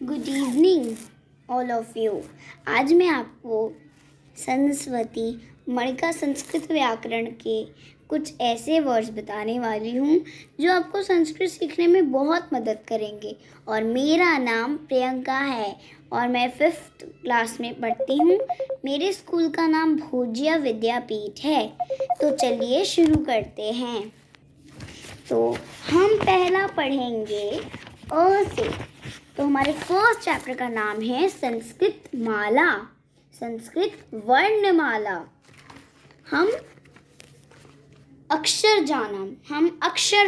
Good evening all of you. आज मैं आपको सरस्वती मणिका संस्कृत व्याकरण के कुछ ऐसे वर्ड्स बताने वाली हूँ जो आपको संस्कृत सीखने में बहुत मदद करेंगे। और मेरा नाम प्रियंका है और मैं 5th क्लास में पढ़ती हूँ। मेरे स्कूल का नाम भोजिया विद्यापीठ है। तो चलिए शुरू करते हैं। तो हम पहला पढ़ेंगे अ से। तो हमारे फर्स्ट चैप्टर का नाम है संस्कृत माला, संस्कृत वर्णमाला। हम अक्षर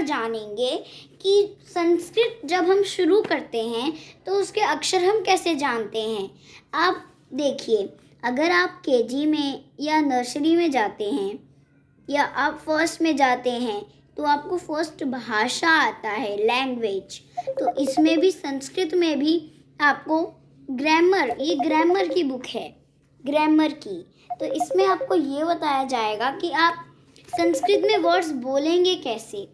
जानेंगे कि संस्कृत जब हम शुरू करते हैं तो उसके अक्षर हम कैसे जानते हैं। आप देखिए, अगर आप केजी में या नर्सरी में जाते हैं या आप फर्स्ट में जाते हैं तो आपको फर्स्ट भाषा आता है, लैंग्वेज। तो इसमें भी संस्कृत में भी आपको ग्रामर, ये ग्रामर की बुक है, ग्रामर की। तो इसमें आपको ये बताया जाएगा कि आप संस्कृत में वर्ड्स बोलेंगे कैसे,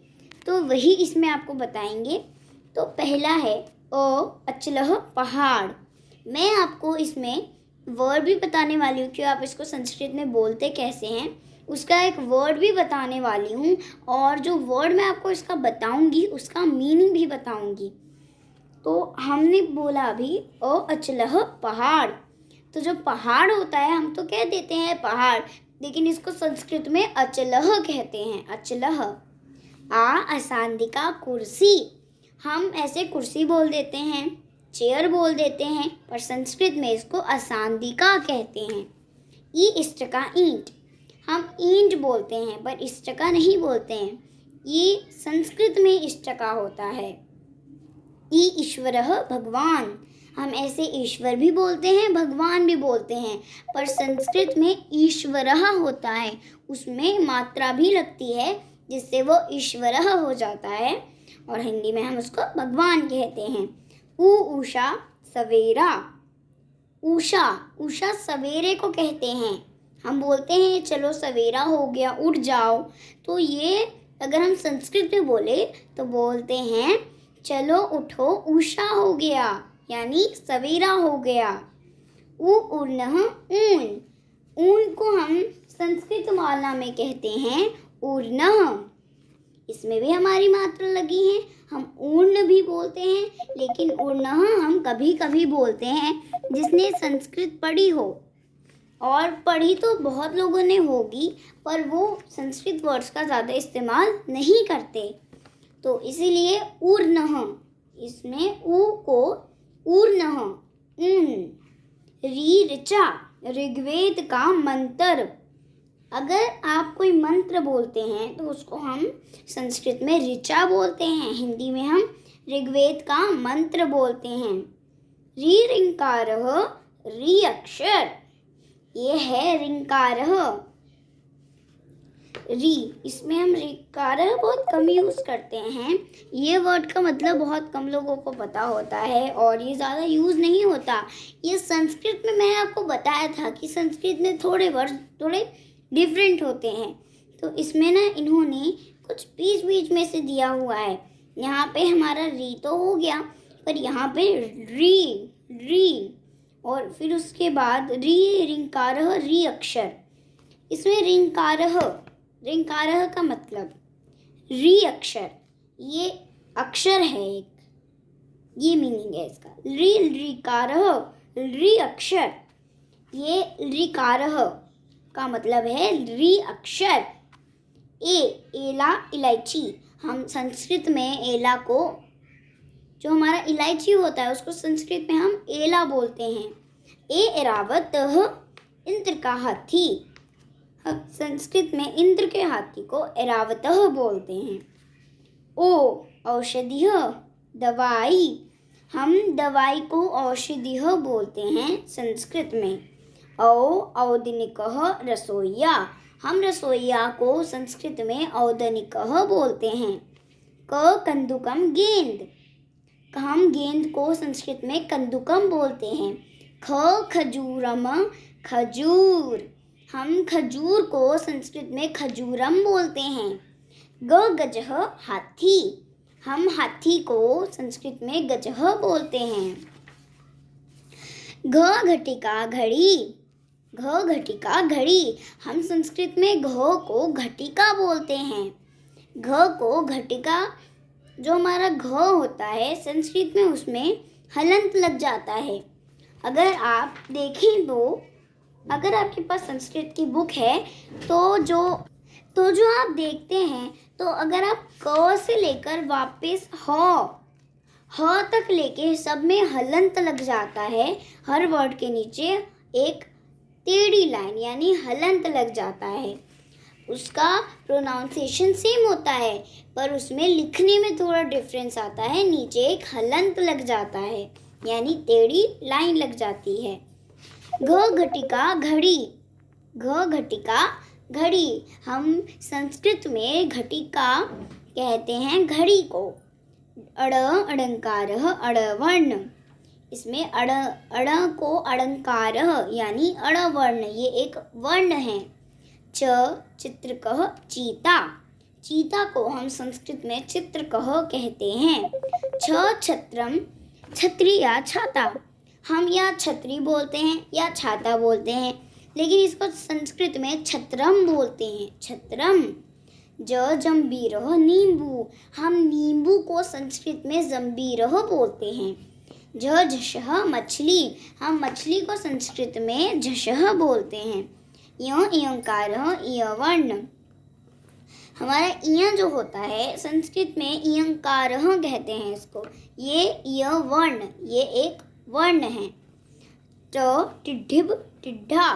तो वही इसमें आपको बताएंगे। तो पहला है अचलह पहाड़। मैं आपको इसमें वर्ड भी बताने वाली हूँ कि आप इसको संस्कृत में बोलते कैसे हैं, उसका एक वर्ड भी बताने वाली हूँ। और जो वर्ड मैं आपको इसका बताऊंगी उसका मीनिंग भी बताऊंगी। तो हमने बोला अभी अचलह पहाड़। तो जो पहाड़ होता है हम तो कह देते हैं पहाड़, लेकिन इसको संस्कृत में अचलह कहते हैं, अचलह। असांदिका कुर्सी, हम ऐसे कुर्सी बोल देते हैं, चेयर बोल देते हैं, पर संस्कृत में इसको असांदिका कहते हैं। इष्टका ईंट, हम ईंट बोलते हैं पर इष्टका नहीं बोलते हैं, ये संस्कृत में इष्टका होता है। ईश्वरः भगवान, हम ऐसे ईश्वर भी बोलते हैं, भगवान भी बोलते हैं, पर संस्कृत में ईश्वरः होता है, उसमें मात्रा भी लगती है जिससे वो ईश्वरः हो जाता है और हिंदी में हम उसको भगवान कहते हैं। उषा सवेरा, उषा सवेरे को कहते हैं। हम बोलते हैं चलो सवेरा हो गया, उठ जाओ। तो ये अगर हम संस्कृत में बोले तो बोलते हैं चलो उठो, उषा हो गया, यानी सवेरा हो गया। ऊर्णः ऊन, ऊन को हम संस्कृत माला में कहते हैं ऊर्णः। इसमें भी हमारी मात्रा लगी है, हम ऊर्ण भी बोलते हैं, लेकिन ऊर्णः हम कभी कभी बोलते हैं जिसने संस्कृत पढ़ी हो। और पढ़ी तो बहुत लोगों ने होगी, पर वो संस्कृत वर्ड्स का ज़्यादा इस्तेमाल नहीं करते, तो इसीलिए ऊर्णः, इसमें ऊ को ऊर्णः, ऊन। ऋचा, ऋग्वेद का मंत्र। अगर आप कोई मंत्र बोलते हैं तो उसको हम संस्कृत में ऋचा बोलते हैं, हिंदी में हम ऋग्वेद का मंत्र बोलते हैं। ऋकारः, ऋ अक्षर, ये है ऋकारः, री। इसमें हम ऋकारः बहुत कम यूज़ करते हैं, ये वर्ड का मतलब बहुत कम लोगों को पता होता है और ये ज़्यादा यूज़ नहीं होता। ये संस्कृत में मैंने आपको बताया था कि संस्कृत में थोड़े वर्ड थोड़े डिफरेंट होते हैं, तो इसमें ना इन्होंने कुछ बीच बीच में से दिया हुआ है। यहाँ पे हमारा री तो हो गया, पर यहाँ पे री और फिर उसके बाद ऋकारः, री अक्षर। इसमें ऋकारः का मतलब री अक्षर, ये अक्षर है एक, ये मीनिंग है इसका। ऋकारः, री अक्षर, ये ऋकारः का मतलब है री अक्षर। एला इलायची, हम संस्कृत में एला को, जो हमारा इलायची होता है उसको संस्कृत में हम एला बोलते हैं। ऐरावत, इंद्र का हाथी, संस्कृत में इंद्र के हाथी को ऐरावतः बोलते हैं। औषधिः, दवाई, हम दवाई को औषधिः बोलते हैं संस्कृत में। औदनिकः, रसोइया, हम रसोइया को संस्कृत में औदनिकः बोलते हैं। कंदुकम, गेंद, हम गेंद को संस्कृत में कंदुकम बोलते हैं। खजूरम, खजूर, हम खजूर को संस्कृत में खजूरम बोलते हैं। गजः, हाथी, हम हाथी को संस्कृत में गजः बोलते हैं। घ घटिका घड़ी, घ घटिका घड़ी। हम संस्कृत में घ को घटिका बोलते हैं। घ को घटिका, जो हमारा घ होता है संस्कृत में उसमें हलंत लग जाता है। अगर आप देखें तो अगर आपके पास संस्कृत की बुक है तो जो आप देखते हैं, तो अगर आप क से लेकर वापस ह तक लेके सब में हलंत लग जाता है। हर वर्ड के नीचे एक टेढ़ी लाइन यानी हलंत लग जाता है। उसका प्रोनाउंसिएशन सेम होता है पर उसमें लिखने में थोड़ा डिफरेंस आता है। नीचे एक हलंत लग जाता है यानी टेढ़ी लाइन लग जाती है। घ घटिका घड़ी, घ घटिका घड़ी। हम संस्कृत में घटिका कहते हैं घड़ी को। अड़ अड़ंकारः अड़ वर्ण, इसमें अड़ को अड़ंकार यानी अड़ वर्ण, ये एक वर्ण है। च चित्रकः चीता, चीता को हम संस्कृत में चित्रकः कहते हैं। छ छत्रम, छतरी या छाता। हम या छतरी बोलते हैं या छाता बोलते हैं, लेकिन इसको संस्कृत में छत्रम बोलते हैं, छत्रम। ज जंबीरः नींबू, हम नींबू को संस्कृत में जंबीरः बोलते हैं। झ झषः मछली, हम मछली को संस्कृत में झषः बोलते हैं। य इयंकारः इय वर्ण, हमारा इय जो होता है संस्कृत में इयंकारः कहते हैं इसको। ये इय वर्ण, ये एक वर्ण है। ट टिड्ढिब टिड्ढा,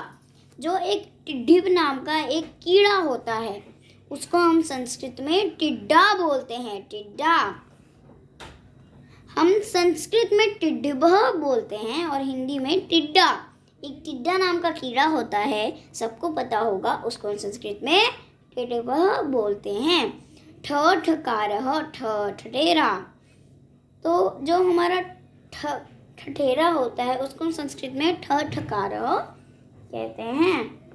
जो एक टिड्ढिब नाम का एक कीड़ा होता है उसको हम संस्कृत में टिड्डा बोलते हैं, टिड्डा। हम संस्कृत में टिड्ढिबः बोलते हैं और हिंदी में टिड्डा। एक टिड्डा नाम का कीड़ा होता है, सबको पता होगा, उसको हम संस्कृत में टिड्ढिबः बोलते हैं। ठ ठकारः ठ ठठेरा, तो जो हमारा ठठेरा होता है उसको हम संस्कृत में ठ ठकारः कहते हैं।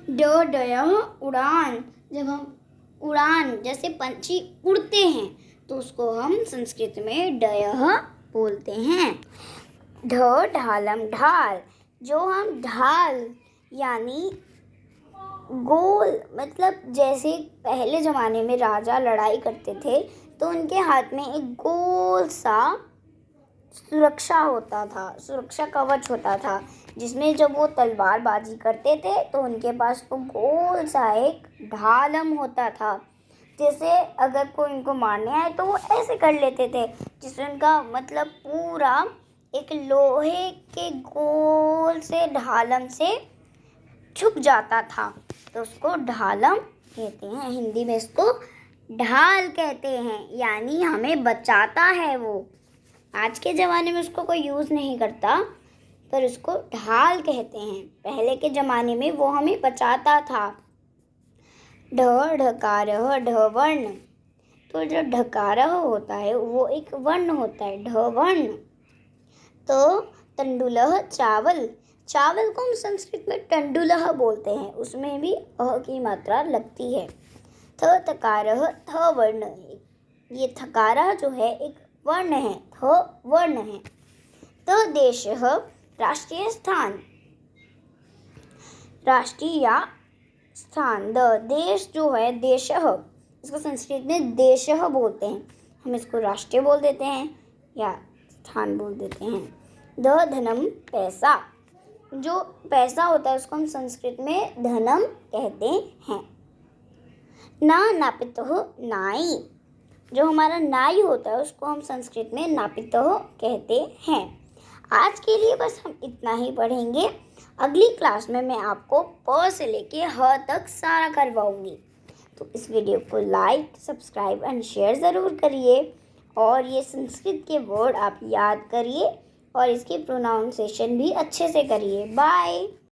ड डयः उड़ान, जब हम उड़ान जैसे पंछी उड़ते हैं तो उसको हम संस्कृत में डयः बोलते हैं। ढ ढालम ढाल, जो हम ढाल यानी गोल, मतलब जैसे पहले ज़माने में राजा लड़ाई करते थे तो उनके हाथ में एक गोल सा सुरक्षा होता था, सुरक्षा कवच होता था, जिसमें जब वो तलवारबाजी करते थे तो उनके पास तो गोल सा एक ढालम होता था। जैसे अगर कोई उनको मारने आए तो वो ऐसे कर लेते थे, जिसमें उनका मतलब पूरा एक लोहे के गोल से ढालम से छुप जाता था, तो उसको ढालम कहते हैं। हिंदी में इसको ढाल कहते हैं, यानी हमें बचाता है वो। आज के ज़माने में उसको कोई यूज़ नहीं करता, पर उसको ढाल कहते हैं। पहले के ज़माने में वो हमें बचाता था। ढ ढकारः ढ वर्ण, तो जो ढकारः होता है वो एक वर्ण होता है, ढ वर्ण। तो तंडुलः चावल, चावल को हम संस्कृत में तंडुलः बोलते हैं, उसमें भी अ की मात्रा लगती है। थ थकारः थ वर्ण, ये थकारः जो है एक वर्ण है, थ वर्ण है। त देशः राष्ट्रीय स्थान, राष्ट्रीय स्थान। द देश जो है देशः, इसको संस्कृत में देशः बोलते हैं, हम इसको राष्ट्रीय बोल देते हैं या स्थान बोल देते हैं। द धनम पैसा, जो पैसा होता है उसको हम संस्कृत में धनम कहते हैं। ना नापितः नाई, जो हमारा नाई होता है उसको हम संस्कृत में नापितः कहते हैं। आज के लिए बस हम इतना ही पढ़ेंगे। अगली क्लास में मैं आपको प से लेके ह तक सारा करवाऊंगी। तो इस वीडियो को लाइक, सब्सक्राइब एंड शेयर ज़रूर करिए और ये संस्कृत के वर्ड आप याद करिए और इसकी प्रोनाउंसिएशन भी अच्छे से करिए। बाय।